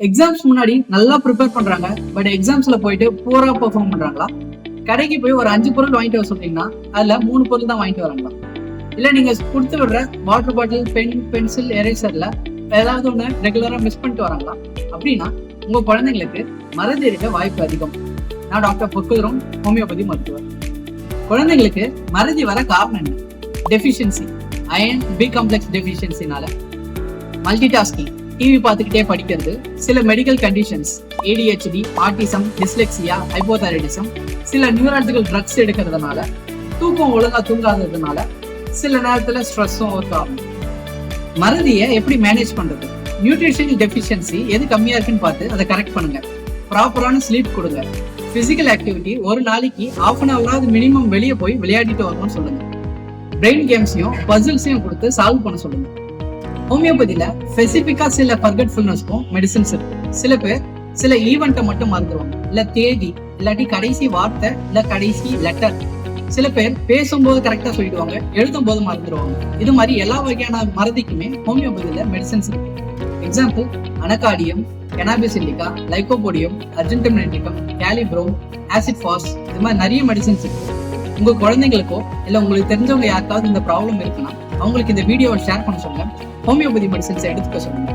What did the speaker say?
Exams முன்னாடி நல்லா prepare பண்றாங்க, பட் எக்ஸாம்ஸ்ல போயிட்டு பூரா பெர்ஃபார்ம் பண்றாங்களா? கடைக்கு போய் ஒரு 5 பொருள் வாங்கிட்டு வர சொல்றீங்கன்னா அதுல 3 பொருள் தான் வாங்கிட்டு வராங்களா? இல்ல நீங்க கொடுத்து விடுற வாட்டர் பாட்டில், பென், பென்சில், எரேசர்ல ஏதாவது ஒண்ணு ரெகுலரா மிஸ் பண்ணிட்டு வராங்களா? அப்படின்னா உங்க குழந்தைங்களுக்கு மறதி இருக்க வாய்ப்பு அதிகம். நான் டாக்டர் பொற்குதிரும், ஹோமியோபதி மருத்துவர். குழந்தைங்களுக்கு மறதி வர காரணம் என்ன? டெஃபிஷியன்சி, அயன் பி காம்ப்ளெக்ஸ் டெஃபிஷியன்சினால. மல்டி டாஸ்கிங், டிவி பார்த்துக்கிட்டே படிக்கிறது, சில medical conditions, ADHD, autism, dyslexia, hypothyroidism, சில நியூராலஜிக்கல் ட்ரக்ஸ் எடுக்கிறதுனால, தூக்கம் ஒழுங்கா தூங்காததுனால, சில நேரத்துல ஸ்ட்ரெஸ்ஸும் ஒரு காரணம். மறதியை எப்படி மேனேஜ் பண்றது? நியூட்ரிஷனல் டெஃபிஷியன்சி எது கம்மியா இருக்குன்னு பார்த்து அதை கரெக்ட் பண்ணுங்க. ப்ராப்பரான ஸ்லீப் கொடுங்க. பிசிக்கல் ஆக்டிவிட்டி ஒரு நாளைக்கு 1/2 hour மினிமம் வெளியே போய் விளையாடிட்டு வரணும்னு சொல்லுங்க. பிரெயின் கேம்ஸையும் பசில்ஸையும் கொடுத்து சால்வ் பண்ண சொல்லுங்க. ஹோமியோபதியில ஸ்பெசிபிக்கா சில ஃபர்கெட்ஃபுல்னஸ்க்கும் மெடிசன்ஸ் இருக்கு. சில பேர் சில ஈவெண்ட்டை மட்டும் மறந்துடுவாங்க, இல்ல தேதி, இல்லாட்டி கடைசி வார்த்தை, இல்ல கடைசி லெட்டர். சில பேர் பேசும்போது கரெக்டா சொல்லிடுவாங்க, எழுதும் போது மறந்துடுவாங்க. இது மாதிரி எல்லா வகையான மறதிக்குமே ஹோமியோபதியில மெடிசன்ஸ் இருக்கு. Example, anacardium, cannabis indica, lycopodium, argentinum, kali brom, acid phos, இது மாதிரி நிறைய மெடிசன்ஸ் இருக்கு. உங்க குழந்தைங்களுக்கோ இல்ல உங்களுக்கு தெரிஞ்சவங்க யாருக்காவது இந்த ப்ராப்ளம் இருக்குன்னா அவங்களுக்கு இந்த வீடியோவை ஷேர் பண்ண சொல்லுங்க. ஹோமியோபதி மெடிசன்ஸை எடுத்துக்க சொல்லுங்க.